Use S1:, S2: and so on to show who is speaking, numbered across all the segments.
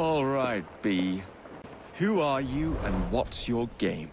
S1: All right, B. Who are you and what's your game?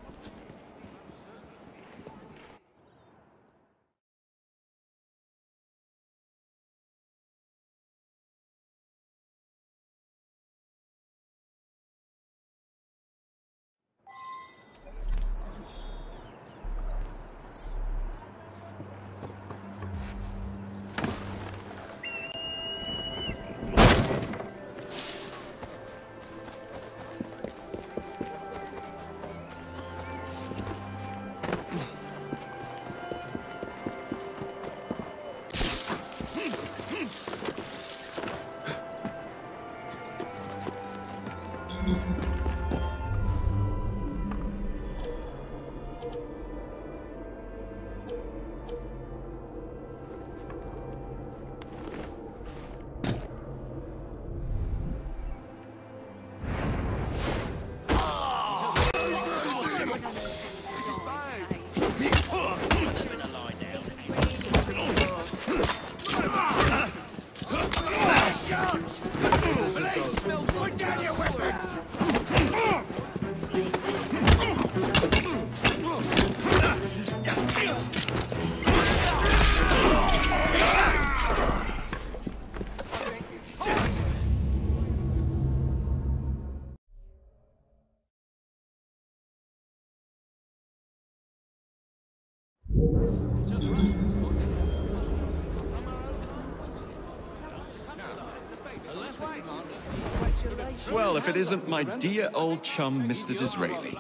S1: Well, if it isn't my dear old chum, Mr. Disraeli.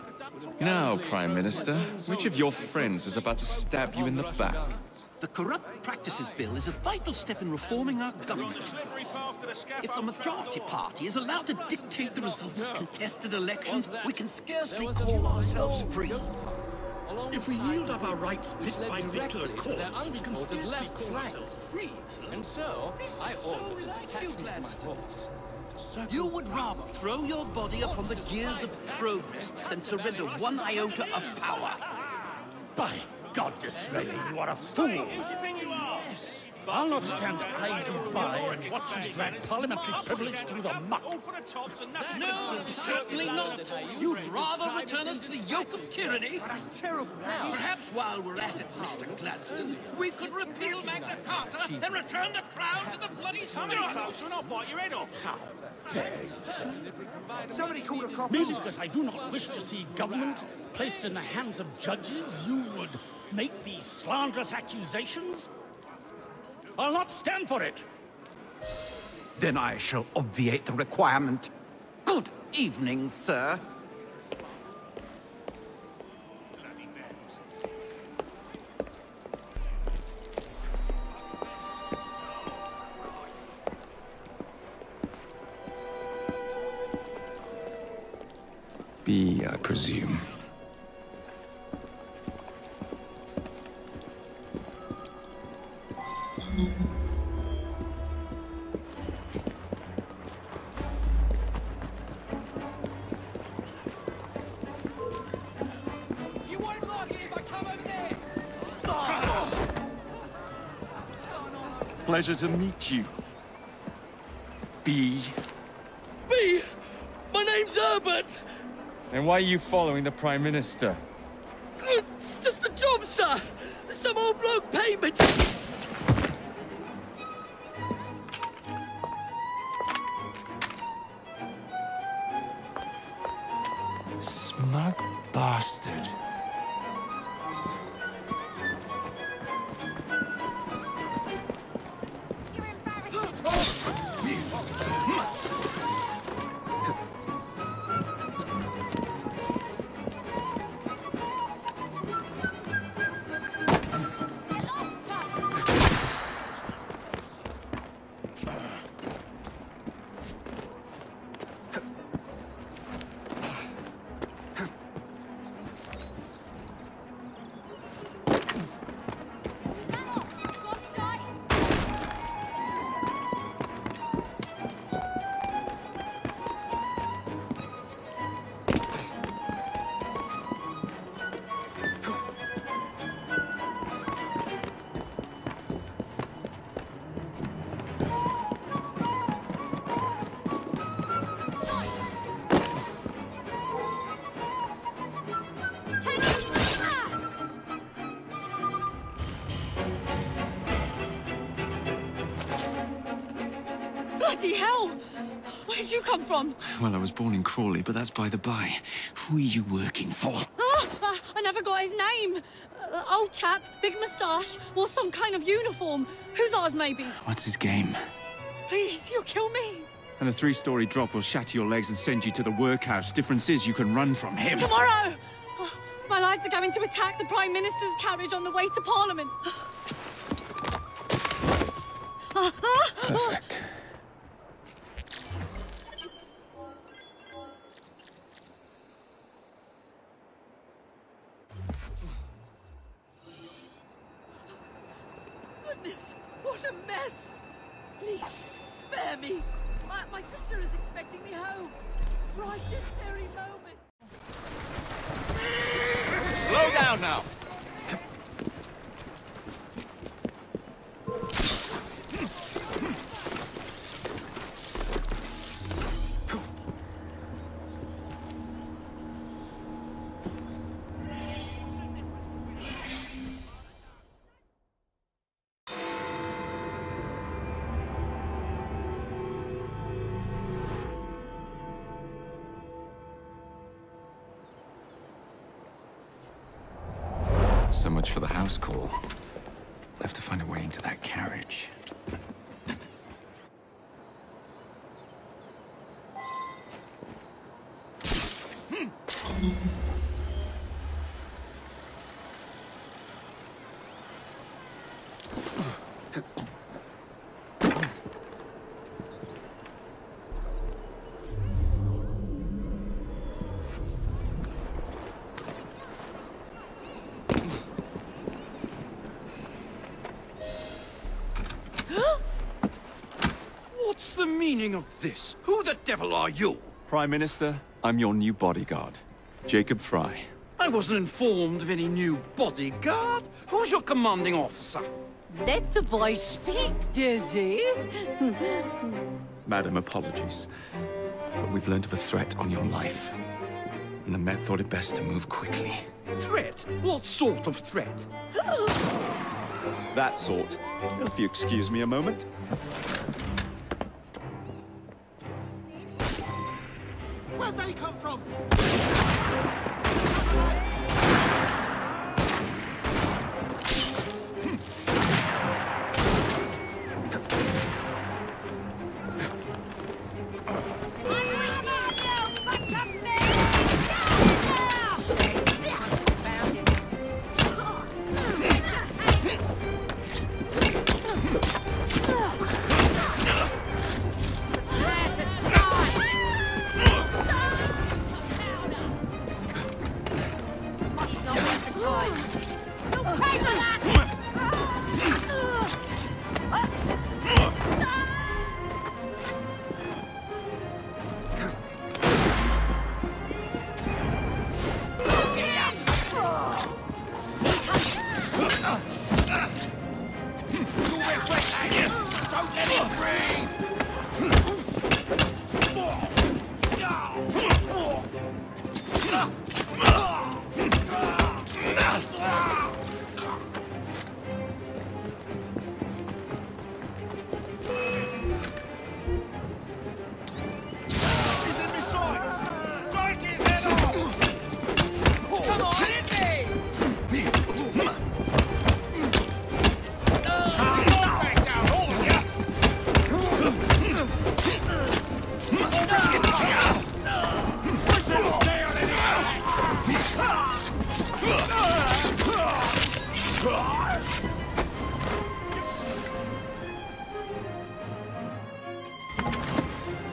S1: Now, Prime Minister, which of your friends is about to stab you in the back?
S2: The Corrupt Practices Bill is a vital step in reforming our government. If the majority party is allowed to dictate the results of contested elections, we can scarcely call ourselves free.
S3: If we yield up our rights bit by bit to the courts, we can scarcely call ourselves free.
S4: And so, I ordered a detachment of my horse.
S2: You would rather throw your body upon the gears of progress than surrender one iota of power.
S3: By God, Disraeli, you are a fool! Who do you think you are? I'll not stand idly by and watch you drag parliamentary privilege through the muck.
S2: No, certainly not. You'd rather return us to the yoke of tyranny?
S5: That's terrible.
S2: Perhaps while we're at it, Mr. Gladstone, we could repeal Magna Carta and return the crown to the bloody struts.
S5: We'll not bite your head off.
S3: How dare you, sir?
S5: Somebody called a cop.
S3: Merely because I do not wish to see government placed in the hands of judges, you would make these slanderous accusations? I'll not stand for it.
S2: Then I shall obviate the requirement. Good evening, sir.
S1: B, I presume.
S4: You won't like it if I come over there!
S1: Pleasure to meet you. B.
S4: B! My name's Herbert!
S1: And why are you following the Prime Minister?
S4: It's just a job, sir! Some old bloke paid me to...
S1: Smug bastard.
S4: Bloody hell! Where'd you come from?
S1: Well, I was born in Crawley, but that's by the by. Who are you working for?
S4: I never got his name. Old chap, big moustache, wore some kind of uniform. Who's ours, maybe?
S1: What's his game?
S4: Please, you'll kill me.
S1: And a 3-story drop will shatter your legs and send you to the workhouse. Difference is you can run from him.
S4: Tomorrow! My lads are going to attack the Prime Minister's carriage on the way to Parliament.
S1: Perfect.
S4: Goodness, what a mess! Please, spare me. My sister is expecting me home. Right this very moment.
S1: Slow down now. So much for the house call. I'll have to find a way into that carriage.
S2: What's the meaning of this? Who the devil are you?
S1: Prime Minister, I'm your new bodyguard, Jacob Frye.
S2: I wasn't informed of any new bodyguard. Who's your commanding officer?
S6: Let the boy speak, Dizzy.
S1: Madam, apologies. But we've learned of a threat on your life. And the Met thought it best to move quickly.
S2: Threat? What sort of threat?
S1: That sort. If you excuse me a moment.
S5: Where'd they come from?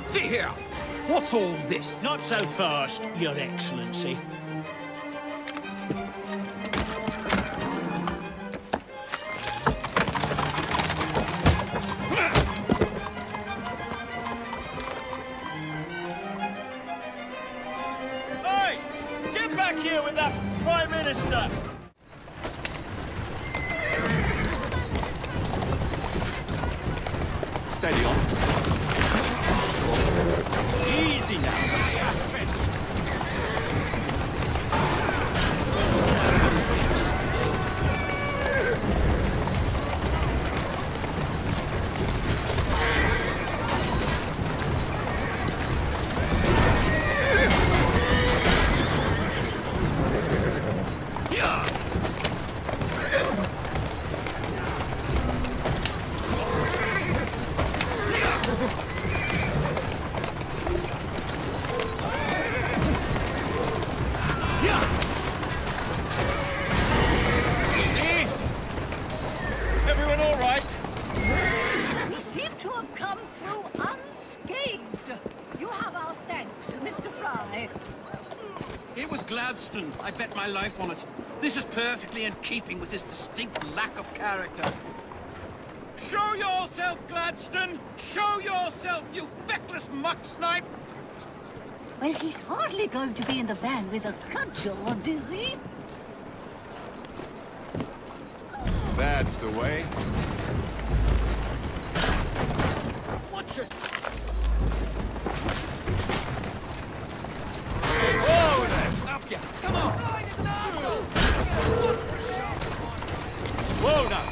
S2: See here. What's all this?
S3: Not so fast, Your Excellency.
S7: Hey! Get back here with that Prime Minister!
S1: Steady on.
S7: Easy now, fist.
S6: Frye.
S2: It was Gladstone. I bet my life on it. This is perfectly in keeping with his distinct lack of character. Show yourself, Gladstone! Show yourself, you feckless muck snipe!
S6: Well, he's hardly going to be in the van with a cudgel, is he?
S1: That's the way.
S5: Watch it!
S1: Whoa there!
S2: Up ya! Come on!
S1: Whoa now!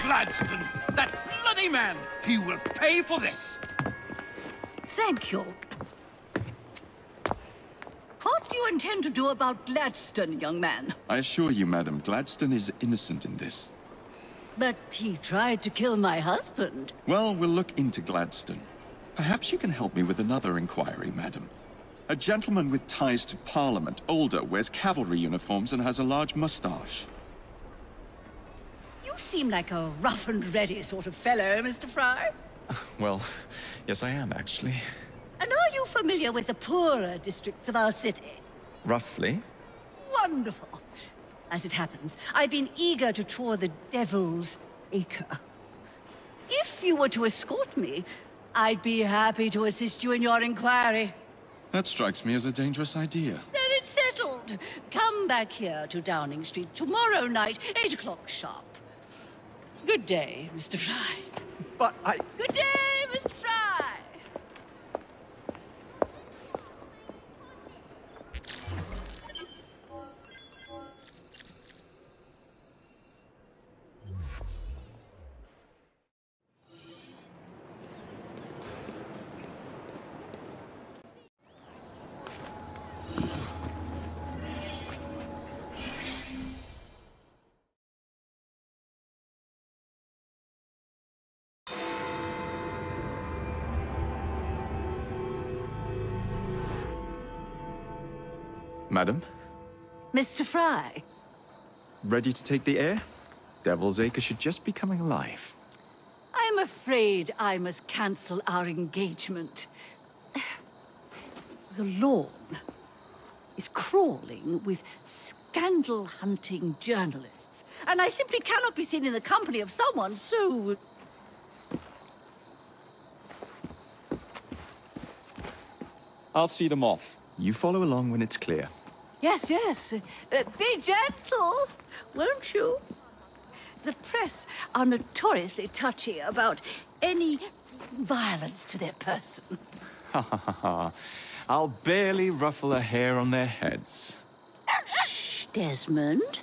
S2: Gladstone! That bloody man! He will pay for this!
S6: Thank you. What do you intend to do about Gladstone, young man?
S1: I assure you, madam, Gladstone is innocent in this.
S6: But he tried to kill my husband.
S1: Well, we'll look into Gladstone. Perhaps you can help me with another inquiry, madam. A gentleman with ties to Parliament, older, wears cavalry uniforms and has a large mustache.
S6: You seem like a rough and ready sort of fellow, Mr. Frye.
S1: Well, yes I am, actually.
S6: And are you familiar with the poorer districts of our city?
S1: Roughly.
S6: Wonderful. As it happens, I've been eager to tour the Devil's Acre. If you were to escort me, I'd be happy to assist you in your inquiry.
S1: That strikes me as a dangerous idea.
S6: Then it's settled. Come back here to Downing Street tomorrow night, 8 o'clock sharp. Good day, Mr. Frye.
S1: But I...
S6: Good day, Mr. Frye.
S1: Madam?
S6: Mr. Frye.
S1: Ready to take the air? Devil's Acre should just be coming alive.
S6: I'm afraid I must cancel our engagement. The lawn is crawling with scandal-hunting journalists, and I simply cannot be seen in the company of someone so...
S1: I'll see them off. You follow along when it's clear.
S6: Yes, yes. Be gentle, won't you? The press are notoriously touchy about any violence to their person.
S1: Ha ha ha ha. I'll barely ruffle a hair on their heads.
S6: Shh, Desmond.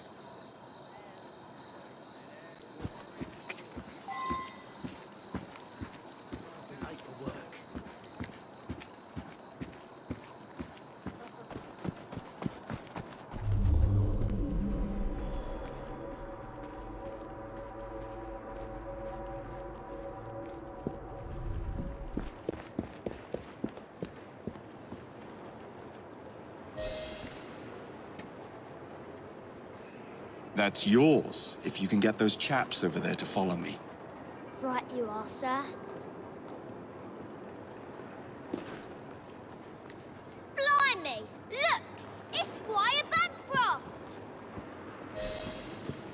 S1: That's yours, if you can get those chaps over there to follow me.
S8: Right you are, sir. Blimey! Look! It's Squire Bancroft!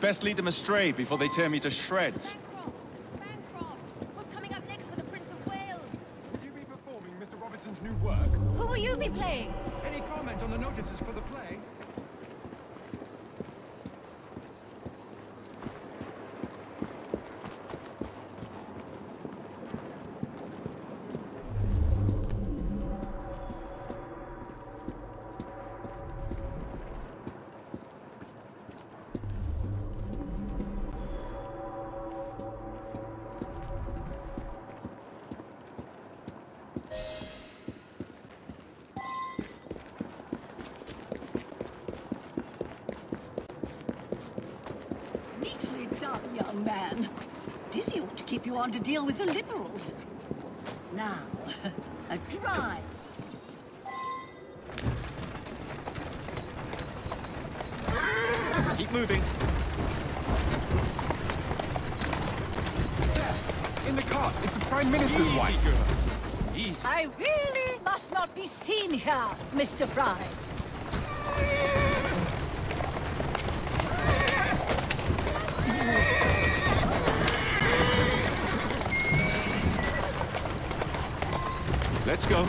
S1: Best lead them astray before they tear me to shreds.
S8: Mr. Bancroft! What's coming up next for the Prince of Wales?
S9: Will you be performing Mr. Robertson's new work?
S6: Who will you be playing?
S9: Any comment on the notices for the play?
S6: young man. Dizzy ought to keep you on to deal with the liberals. Now, a drive.
S1: Keep moving.
S9: In the cart, it's the Prime Minister's wife.
S1: Girl. Easy.
S6: I really must not be seen here, Mr. Frye.
S1: Let's go.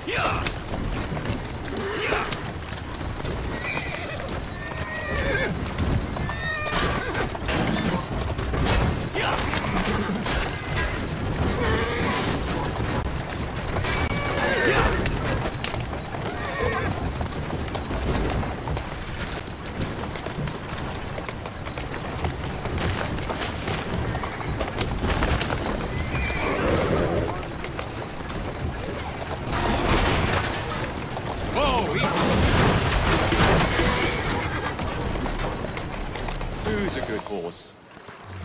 S1: Yeah. Who's a good horse?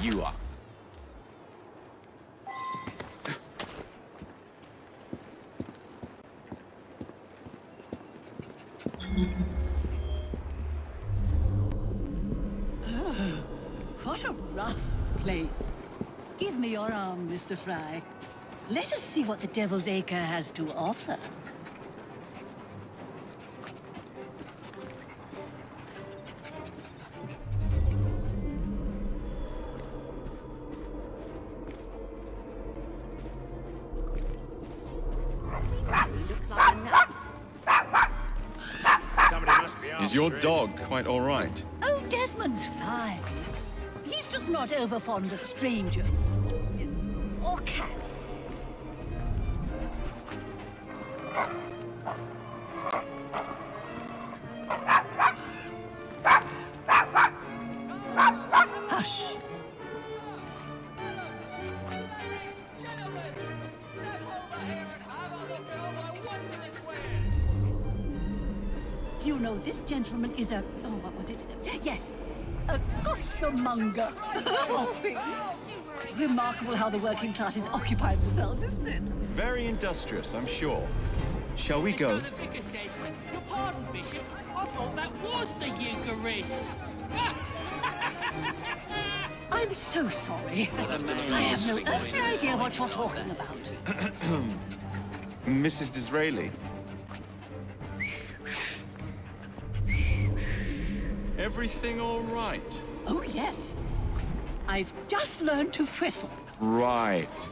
S1: You are.
S6: What a rough place. Give me your arm, Mr. Frye. Let us see what the Devil's Acre has to offer.
S1: Is your dog quite all right?
S6: Oh, Desmond's fine. He's just not over fond of strangers. Or cats. Hush. Do you know, this gentleman is a... oh, what was it? Yes, a costermonger, of all things. Remarkable how the working classes occupy themselves, isn't it?
S1: Very industrious, I'm sure. Shall we go?
S2: So the vicar says, your pardon, Bishop, I thought that was the Eucharist.
S6: I'm so sorry. I have no earthly idea what you're talking about.
S1: Mrs. Disraeli. Everything all right?
S6: Oh, yes. I've just learned to whistle.
S1: Right.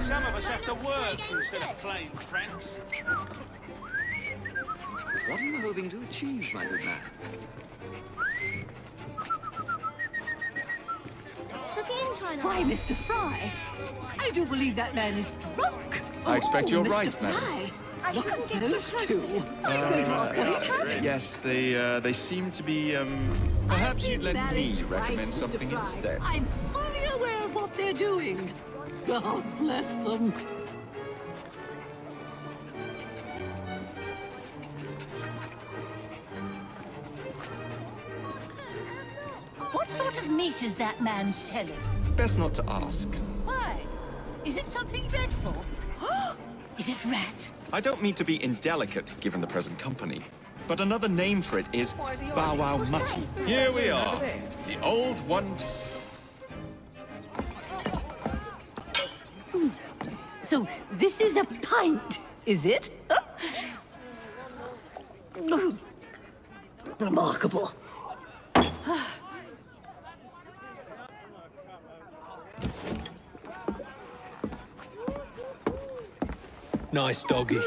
S7: Some of us have to work instead of playing pranks.
S2: What are you hoping to achieve, my good man?
S6: Why, Mr. Frye, I do believe that man is drunk.
S1: I expect you're
S6: Mr.
S1: right,
S6: Frye.
S1: madam.
S6: Look at those two. I'm going to ask what is happening.
S1: Yes, they seem to be, perhaps you'd let me recommend something instead.
S6: I'm fully aware of what they're doing. God bless them. What sort of meat is that man selling?
S1: Best not to ask.
S6: Why? Is it something dreadful? Is it rat?
S1: I don't mean to be indelicate, given the present company, but another name for it is Bow Wow Mutton. Here we are, the old one.
S6: So this is a pint, is it? Remarkable.
S10: Nice doggy.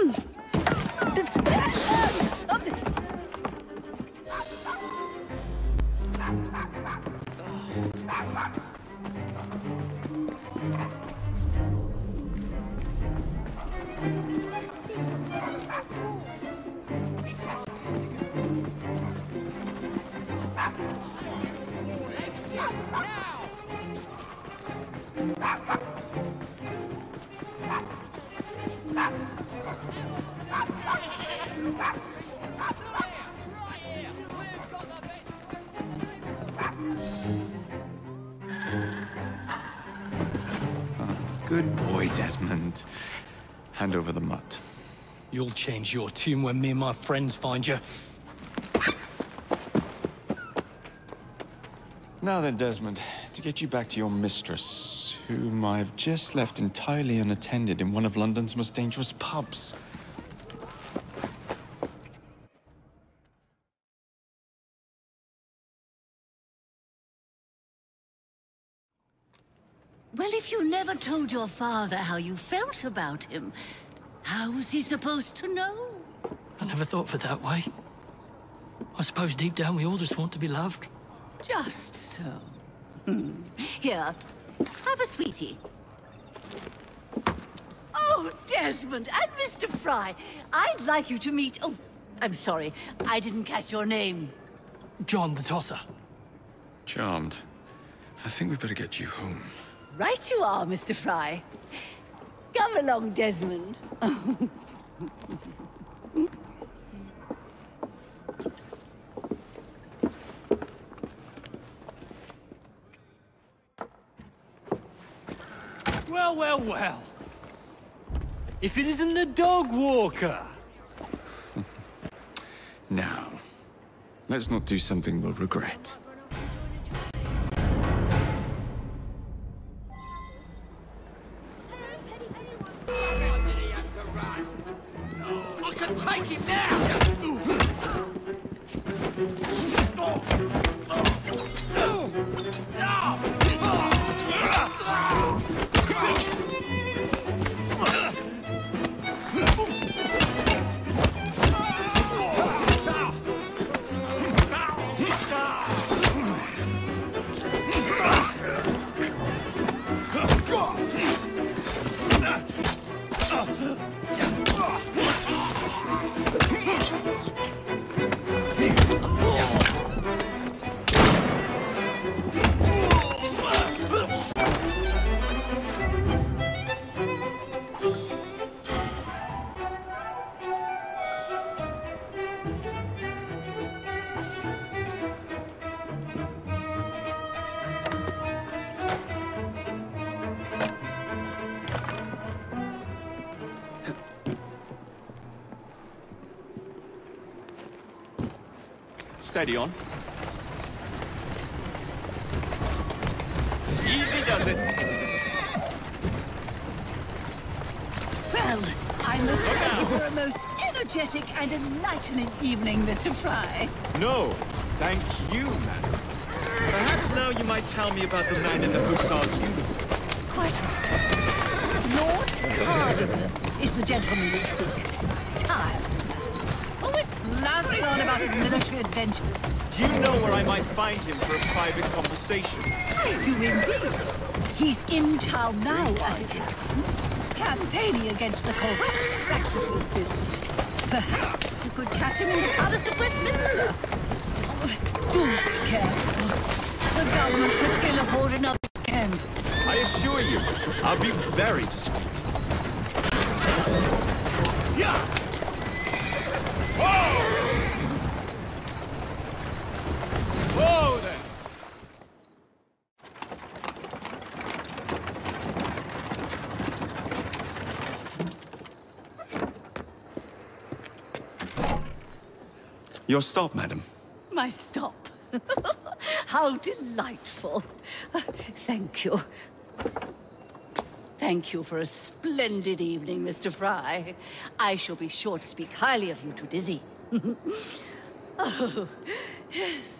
S1: Good boy, Desmond. Hand over the mutt.
S10: You'll change your tune when me and my friends find you.
S1: Now then, Desmond, to get you back to your mistress, whom I've just left entirely unattended in one of London's most dangerous pubs.
S6: Well, if you never told your father how you felt about him, how was he supposed to know?
S10: I never thought of it that way. I suppose deep down we all just want to be loved.
S6: Just so. Here, have a sweetie. Oh, Desmond and Mr. Frye, I'd like you to meet... Oh, I'm sorry, I didn't catch your name.
S10: John the Tosser.
S1: Charmed. I think we better get you home.
S6: Right you are, Mr. Frye. Come along, Desmond.
S10: Well, well, well. If it isn't the dog walker.
S1: Now, let's not do something we'll regret.
S2: I can take him now!
S1: Steady on. Easy does it.
S6: Well, I must thank you for a most energetic and enlightening evening, Mr. Frye.
S1: No, thank you, madam. Perhaps now you might tell me about the man in the hussar's uniform.
S6: Quite right. Lord Cardinal is the gentleman you seek. Tiresome man. Always blathering on about his military adventures.
S1: Do you know where I might find him for a private conversation?
S6: I do indeed. He's in town now, as it happens, campaigning against the Corrupt Practices Bill. Perhaps you could catch him in the Palace of Westminster. Oh, do be careful. The government could ill afford another scam.
S1: I assure you, I'll be very discreet.
S7: Yeah! Whoa! Whoa there!
S1: Your stop, madam.
S6: My stop. How delightful. Thank you. Thank you for a splendid evening, Mr. Frye. I shall be sure to speak highly of you to Dizzy. Oh, yes.